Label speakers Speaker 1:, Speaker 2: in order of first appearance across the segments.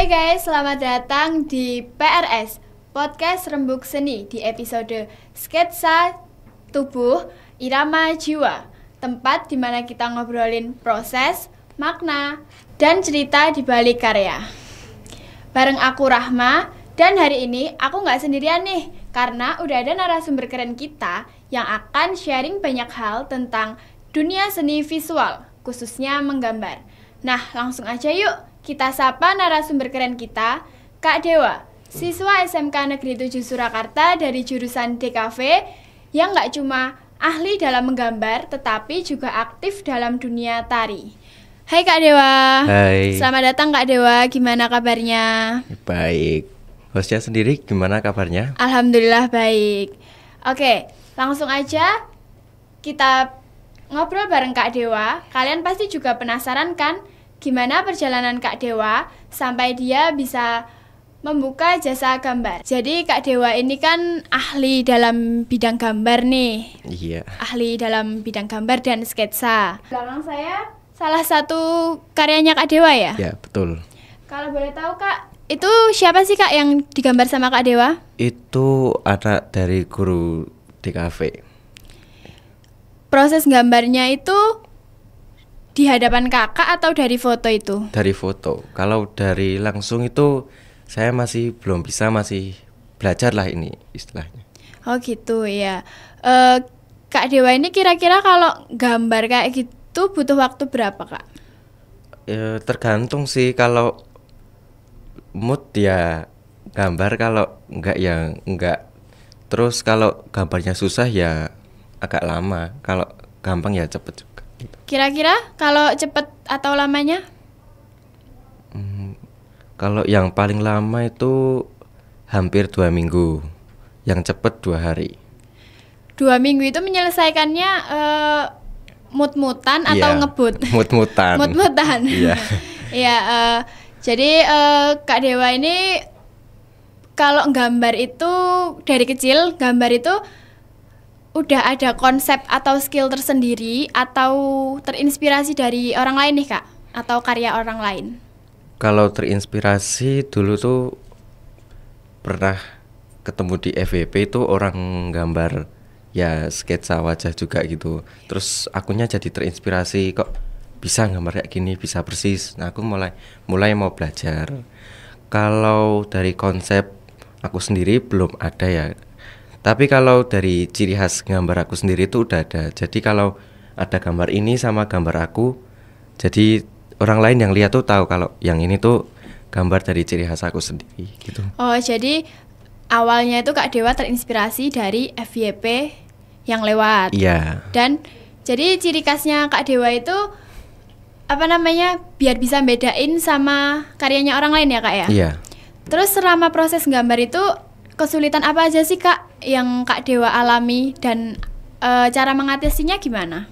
Speaker 1: Hai guys, selamat datang di PRS Podcast Rembuk Seni di episode Sketsa Tubuh Irama Jiwa, tempat di mana kita ngobrolin proses, makna, dan cerita di balik karya. Bareng aku Rahma, dan hari ini aku nggak sendirian nih, karena udah ada narasumber keren kita yang akan sharing banyak hal tentang dunia seni visual, khususnya menggambar. Nah, langsung aja yuk kita sapa narasumber keren kita, Kak Dewa, siswa SMK Negeri 7 Surakarta dari jurusan DKV yang nggak cuma ahli dalam menggambar, tetapi juga aktif dalam dunia tari. Hai Kak Dewa.
Speaker 2: Hai.
Speaker 1: Selamat datang Kak Dewa, gimana kabarnya?
Speaker 2: Baik. Hostnya sendiri gimana kabarnya?
Speaker 1: Alhamdulillah baik. Oke, langsung aja kita ngobrol bareng Kak Dewa. Kalian pasti juga penasaran kan gimana perjalanan Kak Dewa sampai dia bisa membuka jasa gambar. Jadi Kak Dewa ini kan ahli dalam bidang gambar nih.
Speaker 2: Iya.
Speaker 1: Ahli dalam bidang gambar dan sketsa. Belakang saya salah satu karyanya Kak Dewa ya?
Speaker 2: Ya, betul.
Speaker 1: Kalau boleh tahu Kak, itu siapa sih Kak yang digambar sama Kak Dewa?
Speaker 2: Itu anak dari guru DKV.
Speaker 1: Proses gambarnya itu di hadapan kakak atau dari foto itu?
Speaker 2: Dari foto. Kalau dari langsung itu saya masih belum bisa, masih belajar lah ini istilahnya.
Speaker 1: Oh gitu ya. Kak Dewa ini kira-kira kalau gambar kayak gitu butuh waktu berapa Kak?
Speaker 2: Tergantung sih, kalau mood ya gambar, kalau enggak ya enggak. Terus kalau gambarnya susah ya agak lama, kalau gampang ya cepet juga.
Speaker 1: Kira-kira kalau cepet atau lamanya?
Speaker 2: Kalau yang paling lama itu hampir 2 minggu, yang cepet 2 hari.
Speaker 1: 2 minggu itu menyelesaikannya mut-mutan atau
Speaker 2: Iya,
Speaker 1: ngebut?
Speaker 2: Mut-mutan.
Speaker 1: Mut-mutan.
Speaker 2: Iya.
Speaker 1: Iya. Jadi Kak Dewa ini kalau gambar itu dari kecil, gambar itu udah ada konsep atau skill tersendiri atau terinspirasi dari orang lain nih Kak? Atau karya orang lain?
Speaker 2: Kalau terinspirasi dulu tuh pernah ketemu di FYP itu orang gambar ya sketsa wajah juga gitu. Terus akunya jadi terinspirasi, kok bisa gambar kayak gini, bisa persis. Nah, aku mulai mau belajar. Kalau dari konsep aku sendiri belum ada ya. Tapi kalau dari ciri khas gambar aku sendiri itu udah ada. Jadi kalau ada gambar ini sama gambar aku, jadi orang lain yang lihat tuh tahu kalau yang ini tuh gambar dari ciri khas aku sendiri gitu.
Speaker 1: Oh, jadi awalnya itu Kak Dewa terinspirasi dari FYP yang lewat.
Speaker 2: Iya.
Speaker 1: Dan jadi ciri khasnya Kak Dewa itu apa namanya? Biar bisa bedain sama karyanya orang lain ya Kak ya?
Speaker 2: Iya.
Speaker 1: Terus selama proses gambar itu kesulitan apa aja sih Kak yang Kak Dewa alami dan cara mengatasinya gimana?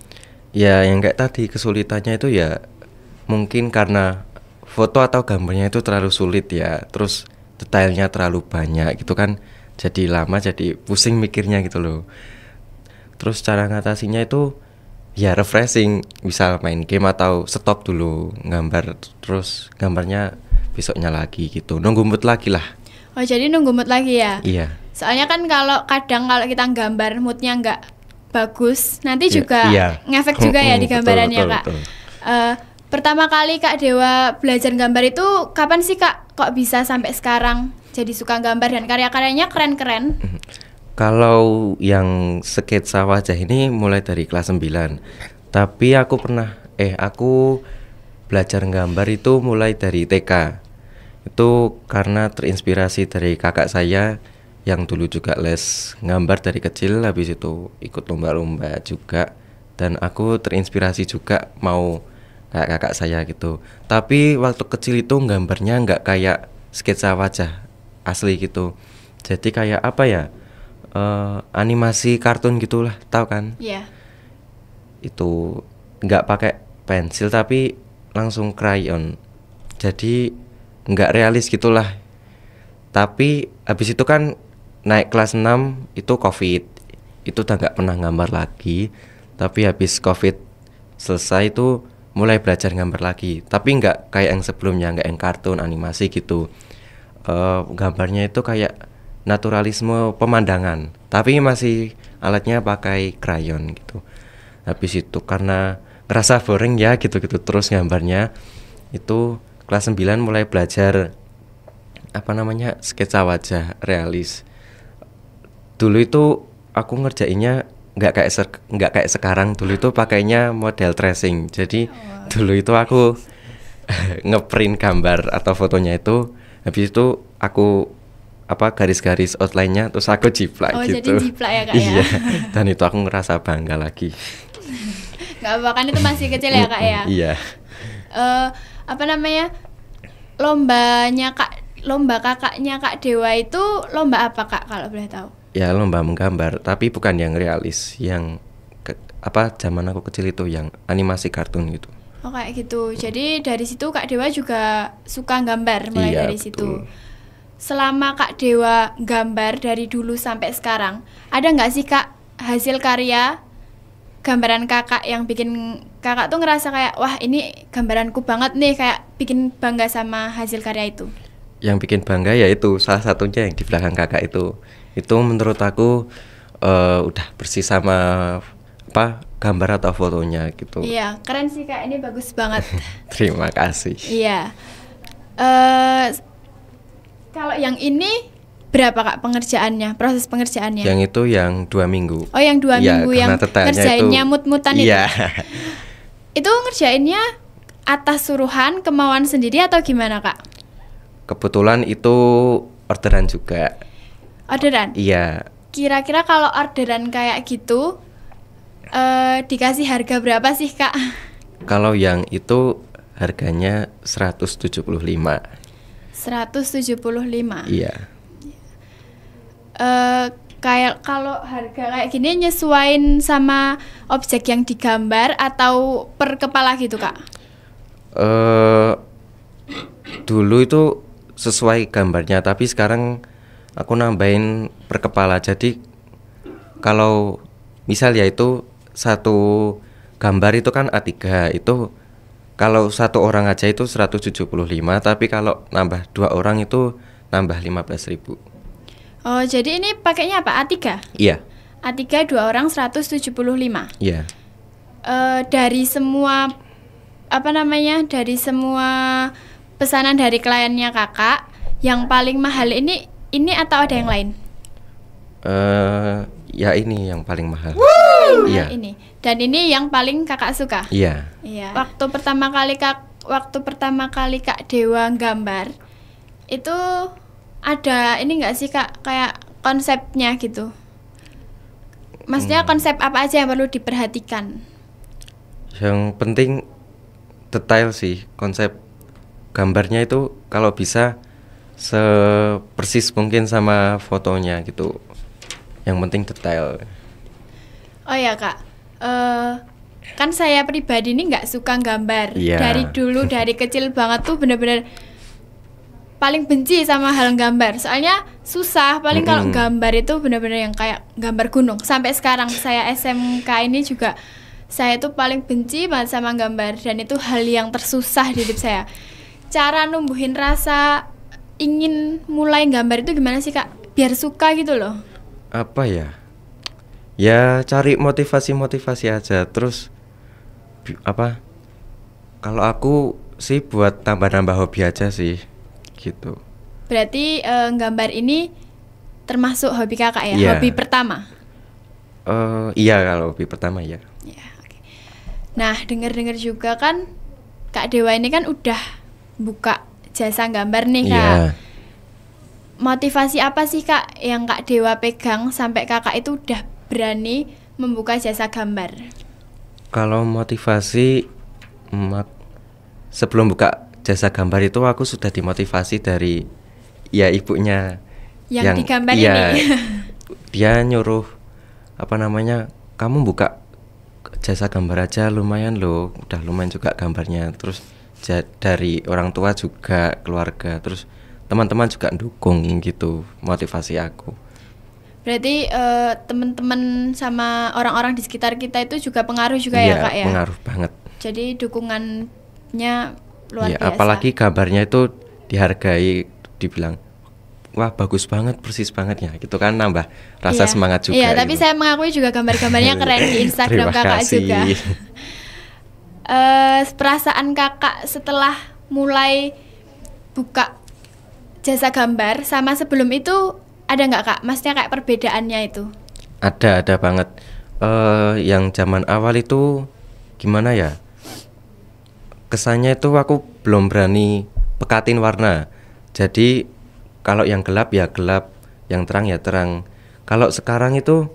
Speaker 2: Ya yang kayak tadi, kesulitannya itu ya mungkin karena foto atau gambarnya itu terlalu sulit ya. Terus detailnya terlalu banyak gitu kan, jadi lama, jadi pusing mikirnya gitu loh. Terus cara ngatasinya itu ya refreshing, bisa main game atau stop dulu gambar, terus gambarnya besoknya lagi gitu, nunggu mood lagi lah.
Speaker 1: Oh jadi nunggu mood lagi ya?
Speaker 2: Iya.
Speaker 1: Soalnya kan kalau kita gambar moodnya nggak bagus, nanti juga
Speaker 2: iya.
Speaker 1: ngefek juga ya di gambarannya
Speaker 2: betul,
Speaker 1: Kak.
Speaker 2: betul.
Speaker 1: Pertama kali Kak Dewa belajar gambar itu kapan sih Kak? Kok bisa sampai sekarang jadi suka gambar dan karya-karyanya keren-keren?
Speaker 2: Kalau yang sketsa wajah ini mulai dari kelas 9. Tapi aku belajar gambar itu mulai dari TK. Itu karena terinspirasi dari kakak saya yang dulu juga les gambar dari kecil, habis itu ikut lomba-lomba juga. Dan aku terinspirasi juga mau kayak kakak saya gitu. Tapi waktu kecil itu gambarnya nggak kayak sketsa wajah asli gitu. Jadi kayak apa ya, animasi kartun gitulah, tahu kan?
Speaker 1: Iya.
Speaker 2: Itu nggak pakai pensil tapi langsung krayon. Jadi nggak realis gitulah. Tapi habis itu kan naik kelas 6 itu COVID. Itu udah nggak pernah gambar lagi. Tapi habis COVID selesai itu mulai belajar gambar lagi, tapi nggak kayak yang sebelumnya, nggak yang kartun animasi gitu. Gambarnya itu kayak naturalisme pemandangan, tapi masih alatnya pakai krayon gitu. Habis itu karena ngerasa boring ya gitu-gitu terus gambarnya, itu kelas 9 mulai belajar apa namanya sketsa wajah realis. Dulu itu aku ngerjainnya nggak kayak sekarang. Dulu itu pakainya model tracing. Jadi dulu itu aku ngeprint gambar atau fotonya itu, habis itu aku garis-garis outline-nya terus aku jiplak gitu.
Speaker 1: Oh, jadi jiplak ya Kak ya.
Speaker 2: Iya. Dan itu aku ngerasa bangga lagi.
Speaker 1: Nggak apa, kan itu masih kecil ya Kak ya.
Speaker 2: Iya.
Speaker 1: Apa namanya? Lomba kakaknya Kak Dewa itu lomba apa Kak kalau boleh tahu?
Speaker 2: Ya lomba menggambar, tapi bukan yang realis, yang zaman aku kecil itu yang animasi kartun gitu.
Speaker 1: Oh kayak gitu. Jadi dari situ Kak Dewa juga suka gambar mulai
Speaker 2: Iya,
Speaker 1: dari
Speaker 2: betul.
Speaker 1: situ. Selama Kak Dewa gambar dari dulu sampai sekarang, ada nggak sih Kak hasil karya gambaran kakak yang bikin kakak tuh ngerasa kayak wah ini gambaranku banget nih, kayak bikin bangga sama hasil karya itu?
Speaker 2: Yang bikin bangga ya itu salah satunya yang di belakang kakak itu menurut aku udah bersih sama gambar atau fotonya gitu.
Speaker 1: Iya, keren sih Kak, ini bagus banget.
Speaker 2: Terima kasih.
Speaker 1: Iya. Kalau yang ini berapa Kak pengerjaannya, proses pengerjaannya?
Speaker 2: Yang itu yang 2 minggu.
Speaker 1: Oh yang 2
Speaker 2: Iya,
Speaker 1: minggu
Speaker 2: karena
Speaker 1: yang
Speaker 2: detailnya
Speaker 1: ngerjainnya
Speaker 2: itu-
Speaker 1: mut-mutan
Speaker 2: Iya.
Speaker 1: Itu ngerjainnya atas suruhan, kemauan sendiri atau gimana Kak?
Speaker 2: Kebetulan itu orderan juga.
Speaker 1: Orderan?
Speaker 2: Iya.
Speaker 1: Kira-kira kalau orderan kayak gitu dikasih harga berapa sih Kak?
Speaker 2: Kalau yang itu harganya 175.
Speaker 1: 175.
Speaker 2: Iya.
Speaker 1: Kayak kalau harga kayak gini nyesuain sama objek yang digambar atau per kepala gitu Kak?
Speaker 2: Dulu itu sesuai gambarnya, tapi sekarang aku nambahin per kepala. Jadi kalau misal ya itu satu gambar itu kan A3, itu kalau satu orang aja itu 175, tapi kalau nambah 2 orang itu nambah 15.000.
Speaker 1: Oh jadi ini pakainya apa? A3?
Speaker 2: Iya.
Speaker 1: A3 2 orang 175.
Speaker 2: Iya.
Speaker 1: Dari semua dari semua pesanan dari kliennya kakak, yang paling mahal ini atau ada yang lain?
Speaker 2: Ya ini yang paling mahal.
Speaker 1: Nah,
Speaker 2: Iya.
Speaker 1: ini. Dan ini yang paling kakak suka.
Speaker 2: Iya.
Speaker 1: Iya. Waktu pertama kali Kak Dewa gambar itu ada ini nggak sih Kak kayak konsepnya gitu? Maksudnya konsep apa aja yang perlu diperhatikan?
Speaker 2: Yang penting detail sih, konsep gambarnya itu kalau bisa sepersis mungkin sama fotonya gitu. Yang penting detail.
Speaker 1: Oh ya Kak, kan saya pribadi ini nggak suka gambar.
Speaker 2: Iya.
Speaker 1: Dari dulu, dari kecil banget tuh bener-bener paling benci sama hal gambar. Soalnya susah, paling kalau gambar itu bener-bener yang kayak gambar gunung. Sampai sekarang saya SMK ini juga, saya tuh paling benci banget sama gambar. Dan itu hal yang tersusah di hidup saya. Cara numbuhin rasa ingin mulai gambar itu gimana sih Kak? Biar suka gitu loh.
Speaker 2: Apa ya? Ya cari motivasi aja. Terus kalau aku sih buat tambah-nambah hobi aja sih gitu.
Speaker 1: Berarti gambar ini termasuk hobi kakak ya?
Speaker 2: Iya.
Speaker 1: Hobi pertama?
Speaker 2: Iya kalau hobi pertama ya.
Speaker 1: Ya, oke. Nah, dengar-dengar juga kan Kak Dewa ini kan udah buka jasa gambar nih Kak.
Speaker 2: Iya.
Speaker 1: Motivasi apa sih Kak yang Kak Dewa pegang sampai kakak itu udah berani membuka jasa gambar?
Speaker 2: Kalau motivasi sebelum buka jasa gambar itu aku sudah dimotivasi dari ya ibunya
Speaker 1: Yang digambar
Speaker 2: iya,
Speaker 1: ini.
Speaker 2: Dia nyuruh kamu buka jasa gambar aja, lumayan loh, udah lumayan juga gambarnya. Terus dari orang tua juga, keluarga, terus teman-teman juga dukung gitu, motivasi aku.
Speaker 1: Berarti teman-teman sama orang-orang di sekitar kita itu juga pengaruh juga ya Kak ya?
Speaker 2: Pengaruh banget.
Speaker 1: Jadi dukungannya luar
Speaker 2: Ya,
Speaker 1: biasa.
Speaker 2: apalagi gambarnya itu dihargai, dibilang wah bagus banget, persis banget ya, gitu kan nambah rasa
Speaker 1: Iya.
Speaker 2: semangat juga.
Speaker 1: Iya, tapi
Speaker 2: gitu.
Speaker 1: saya mengakui juga gambar-gambarnya keren di Instagram
Speaker 2: Terima
Speaker 1: kakak
Speaker 2: kasih.
Speaker 1: juga. Perasaan kakak setelah mulai buka jasa gambar sama sebelum itu ada nggak kak? Maksudnya kayak perbedaannya itu?
Speaker 2: Ada banget. Yang zaman awal itu gimana ya? Kesannya itu aku belum berani pekatin warna. Jadi kalau yang gelap ya gelap, yang terang ya terang. Kalau sekarang itu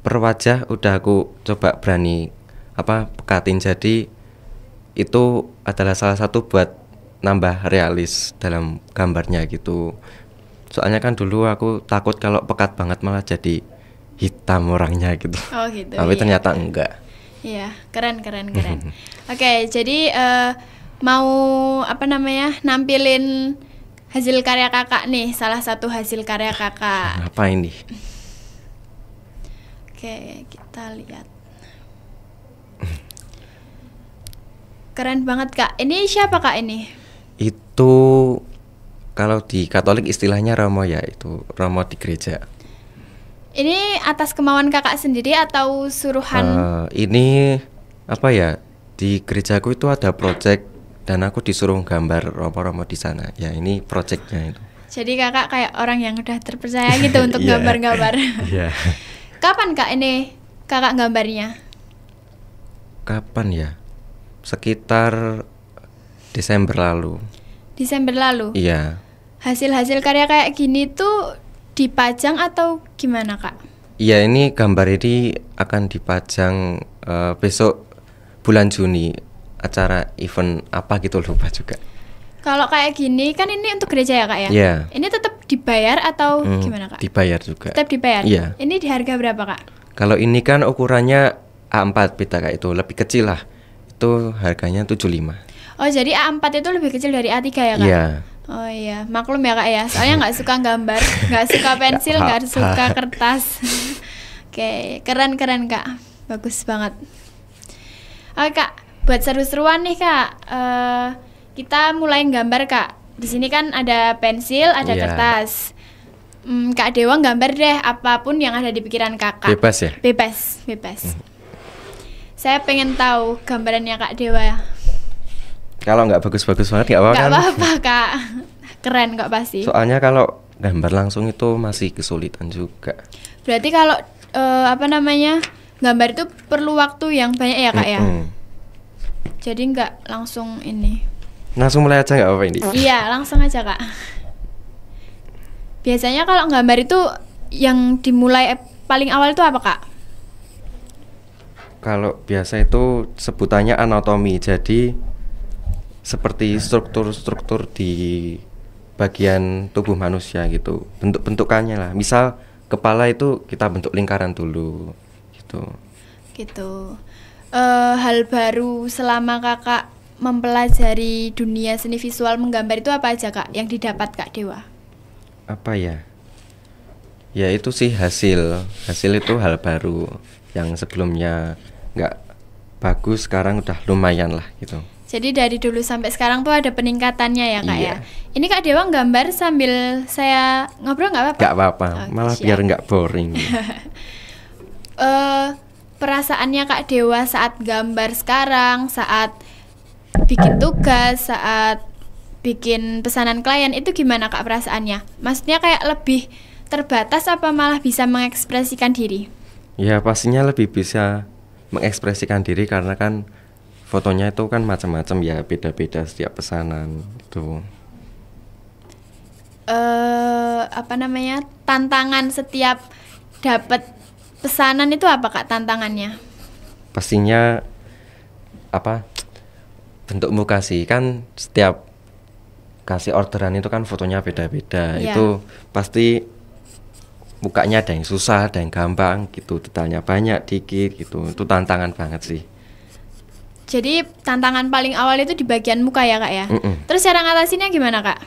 Speaker 2: per wajah udah aku coba berani pekatin. Jadi itu adalah salah satu buat nambah realis dalam gambarnya gitu. Soalnya kan dulu aku takut kalau pekat banget malah jadi hitam orangnya gitu.
Speaker 1: Oh gitu.
Speaker 2: Tapi
Speaker 1: iya.
Speaker 2: ternyata enggak.
Speaker 1: Iya, keren. Oke, jadi mau nampilin hasil karya kakak nih, salah satu hasil karya kakak.
Speaker 2: Apa ini?
Speaker 1: Oke, kita lihat. Keren banget kak. Ini siapa kak ini?
Speaker 2: Itu kalau di Katolik istilahnya Romo ya, itu Romo di gereja.
Speaker 1: Ini atas kemauan kakak sendiri atau suruhan?
Speaker 2: Ini apa ya? Di gerejaku itu ada project dan aku disuruh gambar Romo-Romo di sana. Ya ini projectnya itu.
Speaker 1: Jadi kakak kayak orang yang udah terpercaya gitu untuk
Speaker 2: Iya.
Speaker 1: gambar-gambar.
Speaker 2: Iya.
Speaker 1: Kapan kak ini kakak gambarnya?
Speaker 2: Kapan ya? Sekitar Desember lalu.
Speaker 1: Desember lalu.
Speaker 2: Iya.
Speaker 1: Hasil-hasil karya kayak gini tuh dipajang atau gimana kak?
Speaker 2: Iya, ini gambar ini akan dipajang besok bulan Juni, acara event apa gitu lupa juga.
Speaker 1: Kalau kayak gini kan ini untuk gereja ya kak ya?
Speaker 2: Iya.
Speaker 1: Ini tetap dibayar atau gimana kak?
Speaker 2: Dibayar juga.
Speaker 1: Tetap dibayar?
Speaker 2: Iya.
Speaker 1: Ini di harga berapa kak?
Speaker 2: Kalau ini kan ukurannya A4 beda kayak itu, lebih kecil lah. Itu harganya 75.
Speaker 1: Oh jadi A4 itu lebih kecil dari A3 ya kak?
Speaker 2: Iya.
Speaker 1: Oh iya, maklum ya kak ya. Soalnya nggak suka gambar, nggak suka pensil, nggak
Speaker 2: apa-apa.
Speaker 1: suka kertas. Oke, keren kak, bagus banget. Oke kak, buat seru-seruan nih kak, kita mulai gambar kak. Di sini kan ada pensil, ada
Speaker 2: Iya.
Speaker 1: kertas. Kak Dewa gambar deh apapun yang ada di pikiran kakak.
Speaker 2: Bebas ya?
Speaker 1: Bebas. Saya pengen tahu gambarannya Kak Dewa.
Speaker 2: Kalau nggak bagus-bagus banget nggak apa-apa
Speaker 1: Nggak
Speaker 2: kan?
Speaker 1: apa-apa kak, keren kok pasti.
Speaker 2: Soalnya kalau gambar langsung itu masih kesulitan juga.
Speaker 1: Berarti kalau gambar itu perlu waktu yang banyak ya kak ya. Jadi nggak langsung ini.
Speaker 2: Langsung mulai aja nggak apa-apa ini.
Speaker 1: Iya langsung aja kak. Biasanya kalau gambar itu yang dimulai paling awal itu apa kak?
Speaker 2: Kalau biasa itu sebutannya anatomi. Jadi seperti struktur-struktur di bagian tubuh manusia gitu. Bentuk-bentukannya lah. Misal kepala itu kita bentuk lingkaran dulu gitu.
Speaker 1: Gitu. Hal baru selama kakak mempelajari dunia seni visual menggambar itu apa aja kak yang didapat Kak Dewa?
Speaker 2: Apa ya? Ya itu sih hasil itu hal baru yang sebelumnya nggak bagus, sekarang udah lumayan lah gitu.
Speaker 1: Jadi dari dulu sampai sekarang tuh ada peningkatannya ya kak
Speaker 2: Iya.
Speaker 1: ya. Ini Kak Dewa gambar sambil saya ngobrol nggak apa-apa?
Speaker 2: Nggak apa-apa,
Speaker 1: Oke,
Speaker 2: malah
Speaker 1: siap.
Speaker 2: biar nggak boring.
Speaker 1: Perasaannya Kak Dewa saat gambar sekarang, saat bikin tugas, saat bikin pesanan klien itu gimana kak perasaannya? Maksudnya kayak lebih terbatas apa malah bisa mengekspresikan diri?
Speaker 2: Ya pastinya lebih bisa mengekspresikan diri karena kan fotonya itu kan macam-macam ya, beda-beda setiap pesanan itu.
Speaker 1: Tantangan setiap dapat pesanan itu apa kak tantangannya?
Speaker 2: Pastinya bentuk muka sih, kan setiap kasih orderan itu kan fotonya beda-beda.
Speaker 1: Iya.
Speaker 2: Itu pasti mukanya ada yang susah, ada yang gampang gitu, detailnya banyak, dikit gitu. Itu tantangan banget sih.
Speaker 1: Jadi tantangan paling awal itu di bagian muka ya kak ya? Terus cara ngatasinnya gimana kak?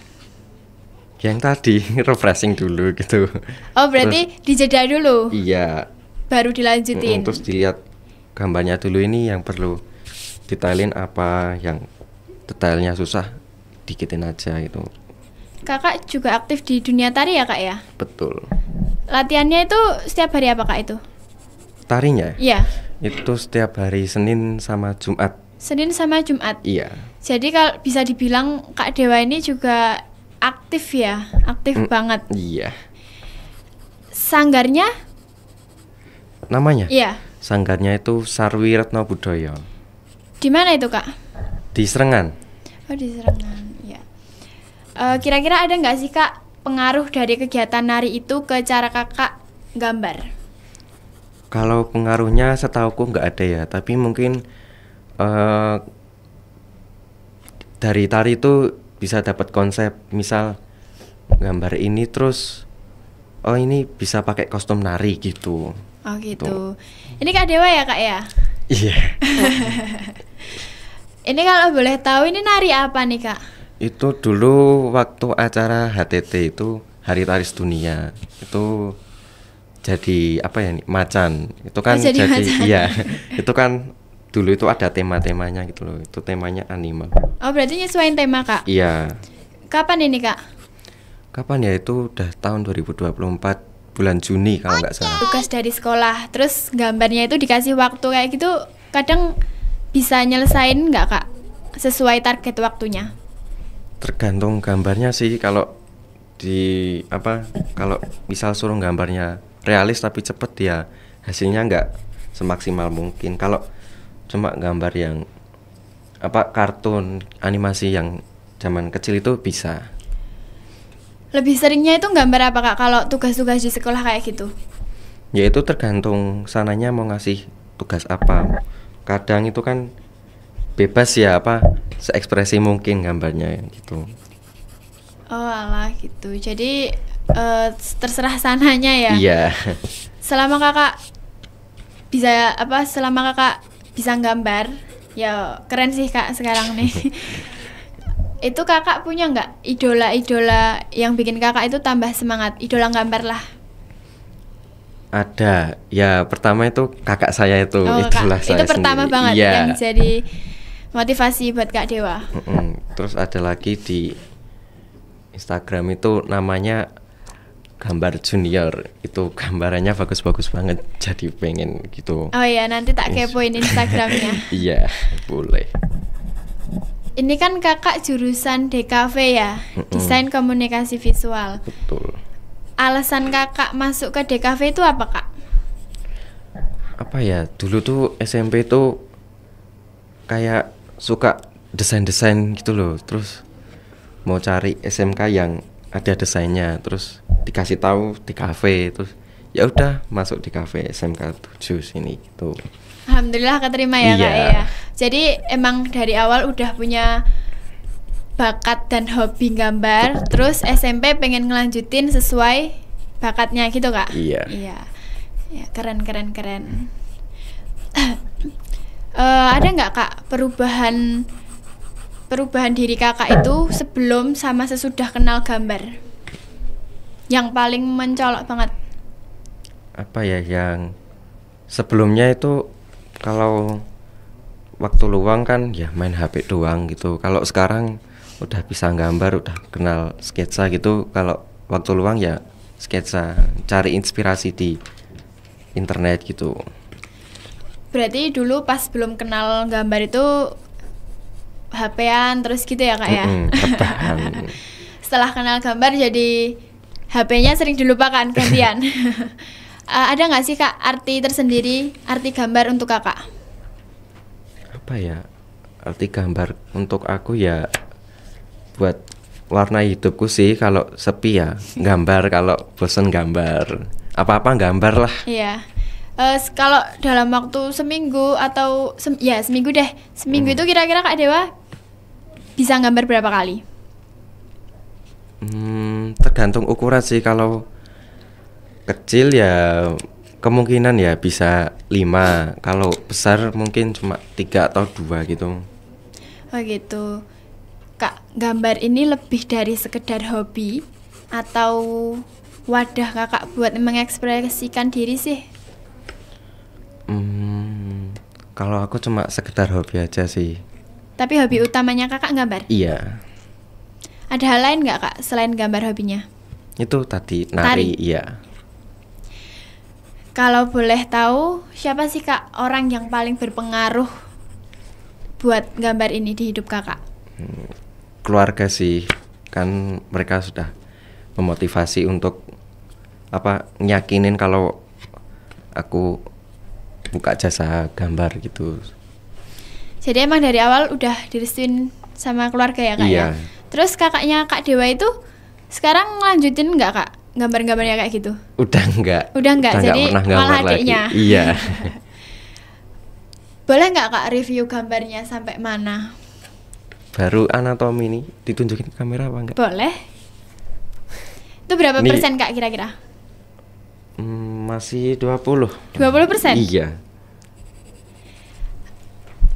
Speaker 2: Yang tadi refreshing dulu gitu.
Speaker 1: Oh berarti dijeda dulu,
Speaker 2: Iya.
Speaker 1: baru dilanjutin.
Speaker 2: Terus dilihat gambarnya dulu, ini yang perlu detailin apa yang detailnya susah dikitin aja itu.
Speaker 1: Kakak juga aktif di dunia tari ya kak ya?
Speaker 2: Betul.
Speaker 1: Latihannya itu setiap hari apa kak itu?
Speaker 2: Tarinya
Speaker 1: Iya.
Speaker 2: itu setiap hari Senin sama Jumat.
Speaker 1: Senin sama Jumat.
Speaker 2: Iya.
Speaker 1: Jadi kalau bisa dibilang Kak Dewa ini juga aktif ya, aktif banget.
Speaker 2: Iya.
Speaker 1: Sanggarnya?
Speaker 2: Namanya?
Speaker 1: Iya.
Speaker 2: Sanggarnya itu Sarwi Retno Budoyo.
Speaker 1: Di mana itu kak?
Speaker 2: Di Serengan.
Speaker 1: Oh di Serangan. Ya. Kira-kira ada nggak sih kak pengaruh dari kegiatan nari itu ke cara kakak gambar?
Speaker 2: Kalau pengaruhnya setauku nggak ada ya, tapi mungkin dari tari itu bisa dapat konsep, misal gambar ini terus oh ini bisa pakai kostum nari gitu.
Speaker 1: Oh gitu. Ini Kak Dewa ya kak ya?
Speaker 2: Iya.
Speaker 1: Ini kalau boleh tahu ini nari apa nih kak?
Speaker 2: Itu dulu waktu acara HTT itu Hari Tari Dunia itu jadi apa ya nih, macan. Itu kan
Speaker 1: jadi macan.
Speaker 2: Iya. Itu kan dulu itu ada tema-temanya gitu loh. Itu temanya anime.
Speaker 1: Oh berarti nyesuaiin tema kak?
Speaker 2: Iya.
Speaker 1: Kapan ini kak?
Speaker 2: Kapan ya, itu udah tahun 2024 bulan Juni kalau nggak salah.
Speaker 1: Tugas dari sekolah, terus gambarnya itu dikasih waktu kayak gitu, kadang bisa nyelesain nggak kak? Sesuai target waktunya?
Speaker 2: Tergantung gambarnya sih. Kalau kalau misal suruh gambarnya realis tapi cepet ya hasilnya nggak semaksimal mungkin. Kalau cuma gambar yang kartun animasi yang zaman kecil itu bisa.
Speaker 1: Lebih seringnya itu gambar apa kak kalau tugas-tugas di sekolah kayak gitu?
Speaker 2: Ya itu tergantung sananya mau ngasih tugas apa. Kadang itu kan bebas ya, seekspresi mungkin gambarnya gitu.
Speaker 1: Oh alah gitu. Jadi terserah sananya ya.
Speaker 2: Iya.
Speaker 1: Selama kakak bisa gambar, ya keren sih kak sekarang nih. Itu kakak punya nggak idola-idola yang bikin kakak itu tambah semangat? Idola gambar lah.
Speaker 2: Ada. Ya pertama itu kakak saya itu, idola
Speaker 1: Kak,
Speaker 2: saya
Speaker 1: itu pertama
Speaker 2: sendiri.
Speaker 1: banget
Speaker 2: Iya.
Speaker 1: yang jadi motivasi buat Kak Dewa.
Speaker 2: Terus ada lagi di Instagram itu namanya Gambar Junior. Itu gambarannya bagus-bagus banget, jadi pengen gitu.
Speaker 1: Oh iya, nanti tak kepoin Instagramnya.
Speaker 2: Iya, boleh.
Speaker 1: Ini kan kakak jurusan DKV ya, Desain Komunikasi Visual.
Speaker 2: Betul.
Speaker 1: Alasan kakak masuk ke DKV itu apa kak?
Speaker 2: Apa ya, dulu tuh SMP tuh kayak suka desain-desain gitu loh. Terus mau cari SMK yang ada desainnya, terus dikasih tahu di kafe, terus ya udah masuk di kafe SMK 7 sini gitu.
Speaker 1: Alhamdulillah keterima ya
Speaker 2: Iya.
Speaker 1: kak ya. Jadi emang dari awal udah punya bakat dan hobi gambar, terus SMP pengen ngelanjutin sesuai bakatnya gitu kak?
Speaker 2: Iya.
Speaker 1: Iya. Ya, keren. Ada nggak kak perubahan diri kakak itu sebelum sama sesudah kenal gambar? Yang paling mencolok banget?
Speaker 2: Apa ya, yang sebelumnya itu kalau waktu luang kan ya main HP doang gitu. Kalau sekarang udah bisa gambar, udah kenal sketsa gitu. Kalau waktu luang ya sketsa, cari inspirasi di internet gitu.
Speaker 1: Berarti dulu pas belum kenal gambar itu HP-an terus gitu ya kak ya?
Speaker 2: Rebahan.
Speaker 1: Setelah kenal gambar jadi HP-nya sering dilupakan gantian. Ada nggak sih kak arti tersendiri, arti gambar untuk kakak?
Speaker 2: Apa ya, arti gambar untuk aku ya buat warna hidupku sih. Kalau sepi ya gambar, kalau bosen gambar, apa-apa gambar lah.
Speaker 1: Iya. Kalau dalam waktu seminggu atau seminggu deh, seminggu itu kira-kira Kak Dewa bisa gambar berapa kali?
Speaker 2: Tergantung ukuran sih. Kalau kecil ya kemungkinan ya bisa 5. Kalau besar mungkin cuma 3 atau 2 gitu.
Speaker 1: Oh gitu. Kak, gambar ini lebih dari sekedar hobi atau wadah kakak buat mengekspresikan diri sih?
Speaker 2: Kalau aku cuma sekedar hobi aja sih.
Speaker 1: Tapi hobi utamanya kakak gambar?
Speaker 2: Iya.
Speaker 1: Ada hal lain nggak kak selain gambar hobinya?
Speaker 2: Itu tadi
Speaker 1: Tari.
Speaker 2: nari, iya.
Speaker 1: Kalau boleh tahu, siapa sih kak orang yang paling berpengaruh buat gambar ini di hidup kakak?
Speaker 2: Keluarga sih, kan mereka sudah memotivasi untuk nyakinin kalau aku buka jasa gambar gitu.
Speaker 1: Jadi emang dari awal udah direstuin sama keluarga ya kak
Speaker 2: Iya.
Speaker 1: ya? Terus kakaknya Kak Dewa itu sekarang lanjutin nggak kak gambar-gambarnya kayak gitu?
Speaker 2: Udah enggak.
Speaker 1: Udah nggak, jadi
Speaker 2: pernah gambar
Speaker 1: malah
Speaker 2: lagi.
Speaker 1: adiknya.
Speaker 2: Iya.
Speaker 1: Boleh nggak kak review gambarnya sampai mana?
Speaker 2: Baru anatomi nih, ditunjukin kamera apa enggak?
Speaker 1: Boleh. Itu berapa
Speaker 2: Ini-
Speaker 1: persen kak kira-kira?
Speaker 2: Masih 20.
Speaker 1: 20%?
Speaker 2: Iya.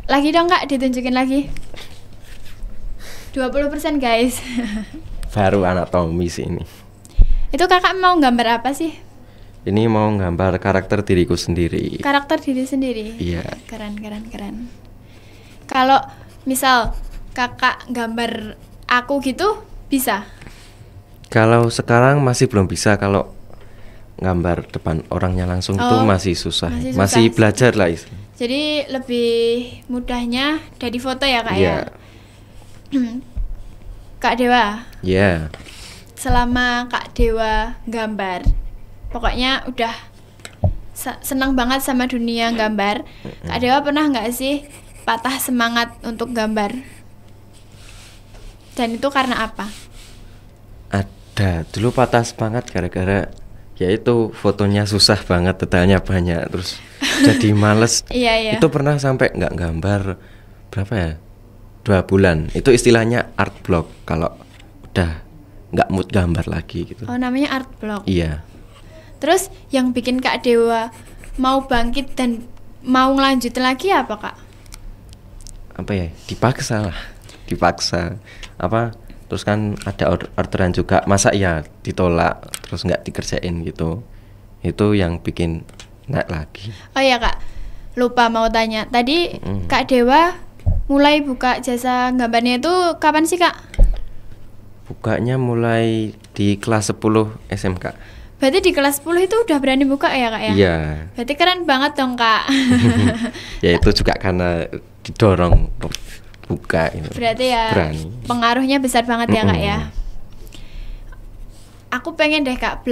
Speaker 1: Lagi dong kak, ditunjukin lagi. 20% guys.
Speaker 2: Baru anatomi sih ini.
Speaker 1: Itu kakak mau gambar apa sih?
Speaker 2: Ini mau gambar karakter diriku sendiri.
Speaker 1: Karakter diri sendiri.
Speaker 2: Iya.
Speaker 1: Keren. Kalau misal kakak gambar aku gitu bisa?
Speaker 2: Kalau sekarang masih belum bisa, kalau gambar depan orangnya langsung itu
Speaker 1: Oh,
Speaker 2: masih susah.
Speaker 1: masih susah.
Speaker 2: Masih belajar lah.
Speaker 1: Jadi lebih mudahnya dari foto ya kak
Speaker 2: Iya.
Speaker 1: ya? Kak Dewa,
Speaker 2: Iya.
Speaker 1: selama Kak Dewa gambar, pokoknya udah senang banget sama dunia gambar. Kak Dewa pernah nggak sih patah semangat untuk gambar? Dan itu karena apa?
Speaker 2: Ada. Dulu patah semangat gara-gara yaitu fotonya susah banget, detailnya banyak, terus jadi males.
Speaker 1: Iya.
Speaker 2: Itu pernah sampai nggak gambar berapa ya? 2 bulan. Itu istilahnya art block kalau udah nggak mood gambar lagi gitu.
Speaker 1: Oh, namanya art block.
Speaker 2: Iya.
Speaker 1: Terus yang bikin Kak Dewa mau bangkit dan mau ngelanjutin lagi apa kak?
Speaker 2: Apa ya? Dipaksa. Terus kan ada orderan juga, masa ya ditolak terus nggak dikerjain gitu. Itu yang bikin naik lagi.
Speaker 1: Oh iya kak, lupa mau tanya. Tadi Kak Dewa mulai buka jasa gambarnya itu kapan sih kak?
Speaker 2: Bukanya mulai di kelas 10 SMK.
Speaker 1: Berarti di kelas 10 itu udah berani buka ya kak ya?
Speaker 2: Iya.
Speaker 1: Berarti keren banget dong kak.
Speaker 2: Ya itu juga karena didorong untuk buka itu.
Speaker 1: Berarti ya
Speaker 2: berani.
Speaker 1: pengaruhnya besar banget ya kak ya. Aku pengen deh kak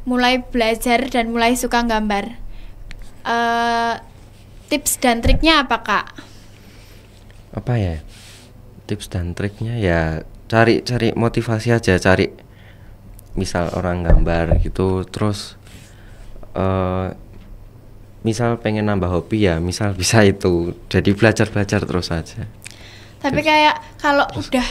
Speaker 1: mulai belajar dan mulai suka gambar. Tips dan triknya apa kak?
Speaker 2: Apa ya? Tips dan triknya ya cari motivasi aja, cari misal orang gambar gitu, terus misal pengen nambah hobi ya, misal bisa itu, jadi belajar terus aja.
Speaker 1: Tapi kayak kalau udah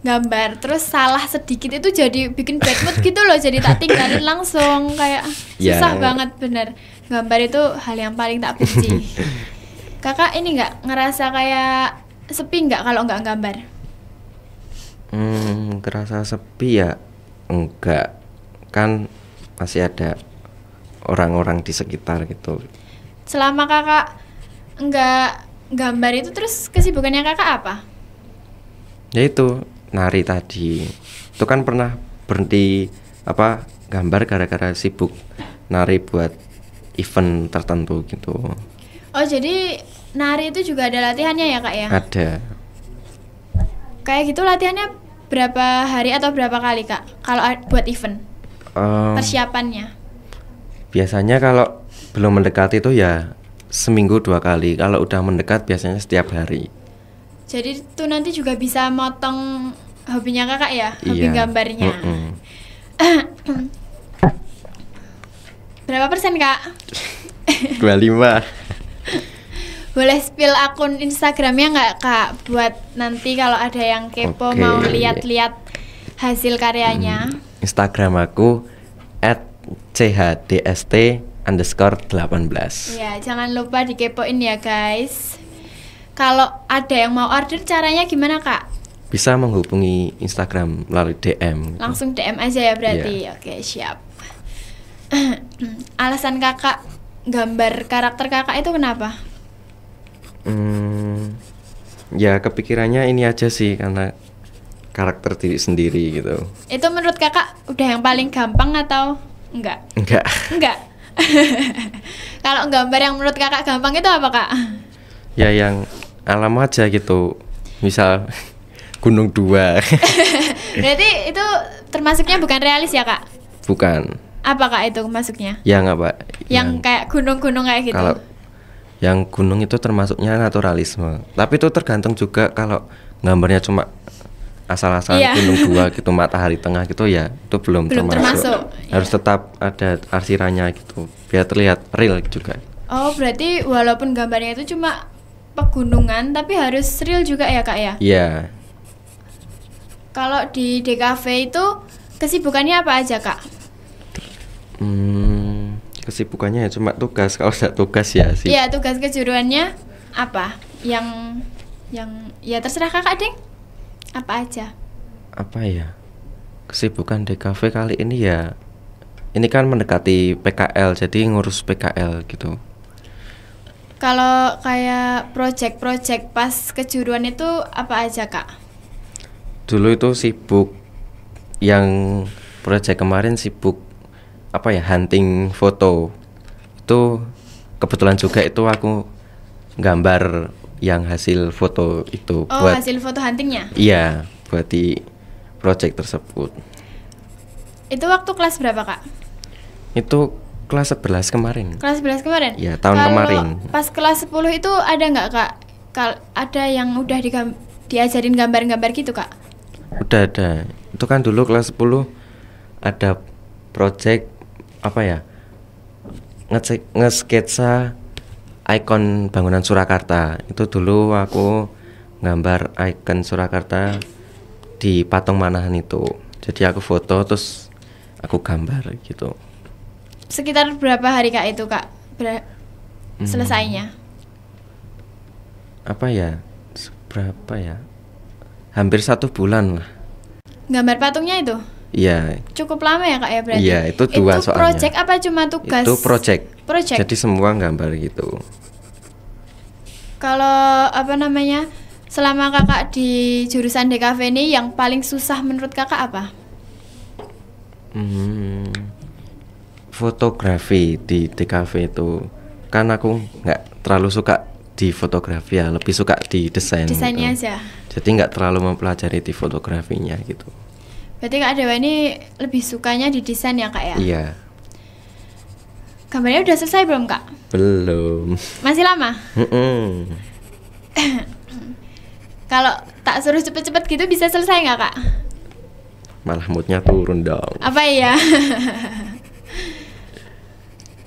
Speaker 1: gambar terus salah sedikit itu jadi bikin bad mood gitu loh, jadi tak tinggalin langsung, kayak susah banget bener. Gambar itu hal yang paling tak benci. Kakak ini nggak ngerasa kayak sepi nggak kalau nggak gambar?
Speaker 2: Kerasa sepi ya enggak, kan masih ada orang-orang di sekitar gitu.
Speaker 1: Selama kakak nggak gambar itu, terus kesibukannya kakak apa?
Speaker 2: Ya itu nari tadi, itu kan pernah berhenti gambar gara-gara sibuk nari buat event tertentu gitu.
Speaker 1: Oh jadi nari itu juga ada latihannya ya kak ya?
Speaker 2: Ada.
Speaker 1: Kayak gitu latihannya berapa hari atau berapa kali kak? Kalau buat event persiapannya?
Speaker 2: Biasanya kalau belum mendekat itu ya seminggu 2 kali. Kalau udah mendekat biasanya setiap hari.
Speaker 1: Jadi tuh nanti juga bisa motong hobinya kakak ya? Hobi
Speaker 2: Iya.
Speaker 1: gambarnya. Berapa persen kak?
Speaker 2: 25.
Speaker 1: Boleh spill akun Instagramnya nggak kak? Buat nanti kalau ada yang kepo
Speaker 2: Oke.
Speaker 1: mau lihat-lihat hasil karyanya.
Speaker 2: Instagram aku @chdst_18.
Speaker 1: Ya jangan lupa dikepoin ya guys. Kalau ada yang mau order caranya gimana kak?
Speaker 2: Bisa menghubungi Instagram melalui DM gitu.
Speaker 1: Langsung DM aja ya berarti.
Speaker 2: Iya.
Speaker 1: Oke siap. Alasan kakak gambar karakter kakak itu kenapa?
Speaker 2: Ya kepikirannya ini aja sih karena karakter diri sendiri gitu.
Speaker 1: Itu menurut kakak udah yang paling gampang atau enggak?
Speaker 2: Enggak.
Speaker 1: Enggak. Kalau gambar yang menurut kakak gampang itu apa kak?
Speaker 2: Ya yang alam aja gitu. Misal Gunung 2.
Speaker 1: Berarti itu termasuknya bukan realis ya kak?
Speaker 2: Bukan.
Speaker 1: Apa kak itu masuknya?
Speaker 2: Yang apa?
Speaker 1: Yang kayak gunung-gunung kayak gitu?
Speaker 2: Kalau yang gunung itu termasuknya naturalisme. Tapi itu tergantung juga kalau gambarnya cuma asal-asalan
Speaker 1: Iya.
Speaker 2: Gunung 2 gitu, matahari tengah gitu ya, itu belum termasuk. Harus
Speaker 1: Iya.
Speaker 2: tetap ada arsirannya gitu, biar terlihat real juga.
Speaker 1: Oh berarti walaupun gambarnya itu cuma pegunungan tapi harus real juga ya kak ya?
Speaker 2: Iya.
Speaker 1: Kalau di DKV itu kesibukannya apa aja kak?
Speaker 2: Kesibukannya ya cuma tugas. Kalau tidak tugas ya sih.
Speaker 1: Iya tugas kejuruannya apa? Yang ya terserah kakak deng. Apa aja?
Speaker 2: Apa ya? Kesibukan DKV kali ini ya, ini kan mendekati PKL, jadi ngurus PKL gitu.
Speaker 1: Kalau kayak project-project pas kejuruan itu apa aja kak?
Speaker 2: Dulu itu sibuk, yang project kemarin sibuk apa ya, hunting foto. Itu kebetulan juga itu aku gambar yang hasil foto itu
Speaker 1: Oh
Speaker 2: buat,
Speaker 1: hasil foto huntingnya?
Speaker 2: iya, buat di project tersebut.
Speaker 1: Itu waktu kelas berapa kak?
Speaker 2: Itu kelas 11 kemarin.
Speaker 1: Kelas 11 kemarin?
Speaker 2: Iya, tahun
Speaker 1: Kalau
Speaker 2: kemarin.
Speaker 1: Pas kelas 10 itu ada nggak kak? Ada yang udah diajarin gambar-gambar gitu kak?
Speaker 2: Udah ada. Itu kan dulu kelas 10 ada project apa ya? Ngesketsa ikon bangunan Surakarta. Itu dulu aku gambar ikon Surakarta di patung Manahan itu. Jadi aku foto terus aku gambar gitu.
Speaker 1: Sekitar berapa hari kak itu kak? Selesainya?
Speaker 2: Apa ya? Berapa ya? Hampir 1 bulan lah.
Speaker 1: Gambar patungnya itu?
Speaker 2: Iya.
Speaker 1: Cukup lama ya kak ya berarti?
Speaker 2: Iya, itu 2
Speaker 1: Itu
Speaker 2: soalnya.
Speaker 1: project apa cuma tugas?
Speaker 2: Itu project.
Speaker 1: Project.
Speaker 2: Jadi semua gambar gitu.
Speaker 1: Kalau apa namanya, selama kakak di jurusan DKV ini yang paling susah menurut kakak apa?
Speaker 2: Fotografi di DKV itu kan aku nggak terlalu suka di fotografi ya, lebih suka di desain.
Speaker 1: Desainnya
Speaker 2: gitu.
Speaker 1: aja.
Speaker 2: Jadi nggak terlalu mempelajari di fotografinya gitu.
Speaker 1: Berarti kak Dewa ini lebih sukanya di desain ya kak ya?
Speaker 2: Iya.
Speaker 1: Gambarnya udah selesai belum kak?
Speaker 2: Belum.
Speaker 1: Masih lama?
Speaker 2: Mm-mm.
Speaker 1: Kalau tak suruh cepet-cepet gitu bisa selesai nggak kak?
Speaker 2: Malah moodnya turun dong.
Speaker 1: Apa iya?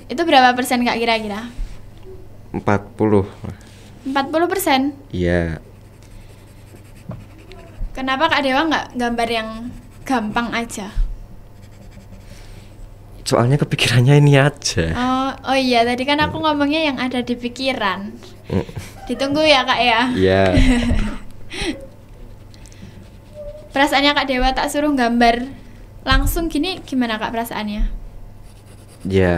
Speaker 1: Itu berapa persen kak kira-kira?
Speaker 2: 40.
Speaker 1: 40%?
Speaker 2: Iya.
Speaker 1: Kenapa kak Dewa nggak gambar yang gampang aja?
Speaker 2: Soalnya kepikirannya ini aja.
Speaker 1: Oh iya tadi kan aku ngomongnya yang ada di pikiran. Ditunggu ya kak ya.
Speaker 2: Iya.
Speaker 1: Perasaannya kak Dewa tak suruh gambar langsung gini gimana kak perasaannya?
Speaker 2: Ya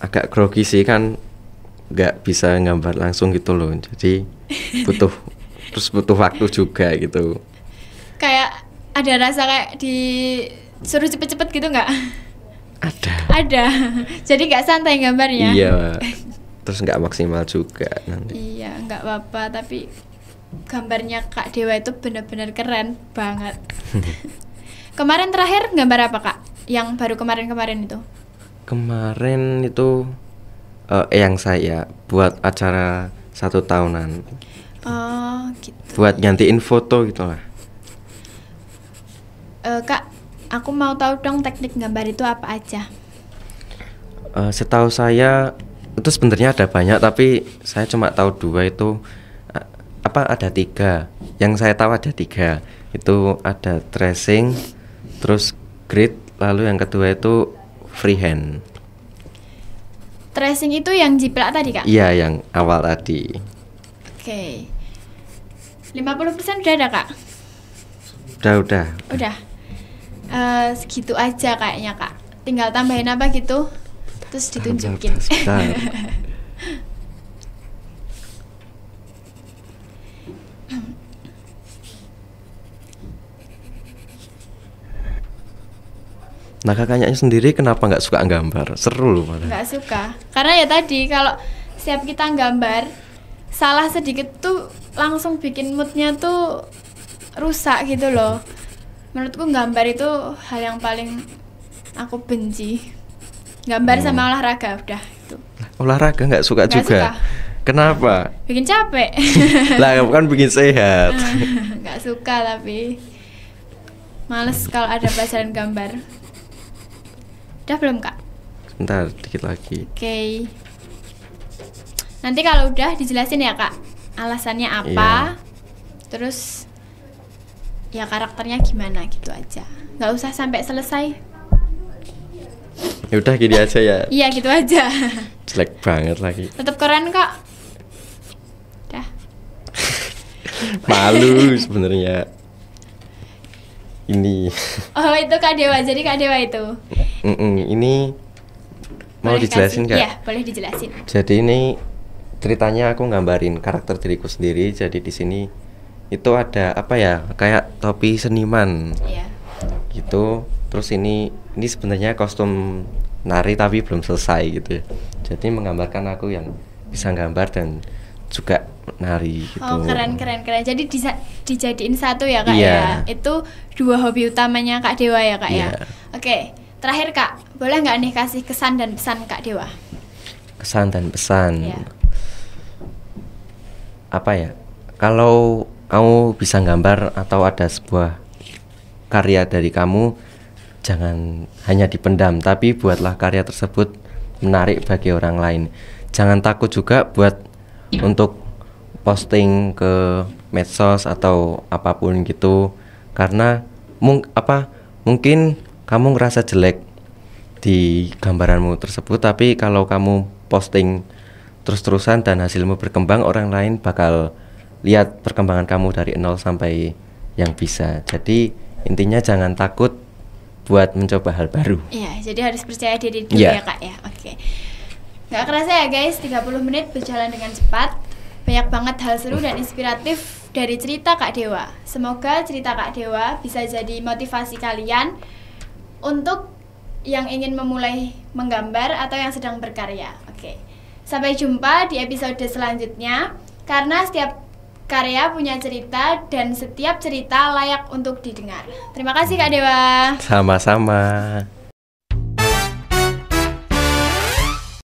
Speaker 2: agak grogi sih kan, nggak bisa gambar langsung gitu loh. Jadi butuh waktu juga gitu.
Speaker 1: Kayak ada rasa kayak disuruh cepet-cepet gitu nggak? Ada. Jadi nggak santai gambarnya.
Speaker 2: Iya. Terus nggak maksimal juga nanti.
Speaker 1: Iya nggak apa-apa tapi gambarnya kak Dewa itu benar-benar keren banget. Kemarin terakhir gambar apa kak? Yang baru kemarin-kemarin itu?
Speaker 2: Kemarin itu yang saya buat acara 1 tahunan.
Speaker 1: Oh gitu.
Speaker 2: Buat nyantiin foto gitu lah.
Speaker 1: Kak, aku mau tahu dong teknik gambar itu apa aja?
Speaker 2: Setahu saya itu sebenarnya ada banyak, tapi saya cuma tahu 2 itu. Ada 3. Yang saya tahu ada 3. Itu ada tracing, terus grid, lalu yang kedua itu freehand.
Speaker 1: Tracing itu yang jiplak tadi kak?
Speaker 2: Iya, yang awal tadi.
Speaker 1: Oke. 50% udah ada kak?
Speaker 2: Udah.
Speaker 1: Udah. Segitu aja kayaknya kak. Tinggal tambahin apa gitu, terus ditunjukin.
Speaker 2: Sebentar. Nah kakaknya sendiri kenapa nggak suka gambar? Seru loh malah.
Speaker 1: Nggak suka. Karena ya tadi kalau setiap kita gambar salah sedikit tuh langsung bikin moodnya tuh rusak gitu loh. Menurutku gambar itu hal yang paling aku benci. Gambar sama olahraga udah itu.
Speaker 2: Olahraga nggak suka
Speaker 1: Nggak
Speaker 2: juga.
Speaker 1: suka.
Speaker 2: Kenapa?
Speaker 1: Bikin capek.
Speaker 2: Lah kan bikin sehat.
Speaker 1: Nggak suka tapi males kalau ada pelajaran gambar. Udah belum kak?
Speaker 2: Sebentar, dikit lagi.
Speaker 1: Oke. Nanti kalau udah dijelasin ya kak alasannya apa, terus ya karakternya gimana gitu aja. Nggak usah sampai selesai.
Speaker 2: Ya udah gini aja ya.
Speaker 1: Iya gitu aja.
Speaker 2: Jelek banget lagi.
Speaker 1: Tetap keren kok. Dah.
Speaker 2: Malu sebenarnya. Ini.
Speaker 1: Oh itu Kak Dewa, jadi Kak Dewa itu.
Speaker 2: Ini mau
Speaker 1: Boleh
Speaker 2: dijelasin
Speaker 1: kasih-
Speaker 2: nggak?
Speaker 1: Iya, boleh dijelasin.
Speaker 2: Jadi ini ceritanya aku gambarin karakter diriku sendiri. Jadi di sini itu ada apa ya? Kayak topi seniman
Speaker 1: Iya.
Speaker 2: gitu. Terus ini sebenarnya kostum nari tapi belum selesai gitu ya. Jadi menggambarkan aku yang bisa gambar dan juga nari gitu.
Speaker 1: Oh keren. Jadi dijadiin satu ya Kak
Speaker 2: Iya.
Speaker 1: ya. Itu dua hobi utamanya Kak Dewa ya Kak ya.
Speaker 2: Iya.
Speaker 1: Oke, terakhir Kak, boleh nggak nih kasih kesan dan pesan Kak Dewa?
Speaker 2: Kesan dan pesan.
Speaker 1: Iya.
Speaker 2: Apa ya? Kalau kamu bisa gambar atau ada sebuah karya dari kamu, jangan hanya dipendam, tapi buatlah karya tersebut menarik bagi orang lain. Jangan takut juga buat untuk posting ke medsos atau apapun gitu, karena mungkin kamu ngerasa jelek di gambaranmu tersebut, tapi kalau kamu posting terus-terusan dan hasilmu berkembang, orang lain bakal lihat perkembangan kamu dari nol sampai yang bisa. Jadi intinya jangan takut buat mencoba hal baru.
Speaker 1: Iya, jadi harus percaya diri dulu
Speaker 2: Iya.
Speaker 1: ya Kak ya. Oke. Nggak kerasa ya guys, 30 menit berjalan dengan cepat. Banyak banget hal seru dan inspiratif dari cerita Kak Dewa. Semoga cerita Kak Dewa bisa jadi motivasi kalian untuk yang ingin memulai menggambar atau yang sedang berkarya. Oke. Sampai jumpa di episode selanjutnya. Karena setiap karya punya cerita dan setiap cerita layak untuk didengar. Terima kasih Kak Dewa.
Speaker 2: Sama-sama.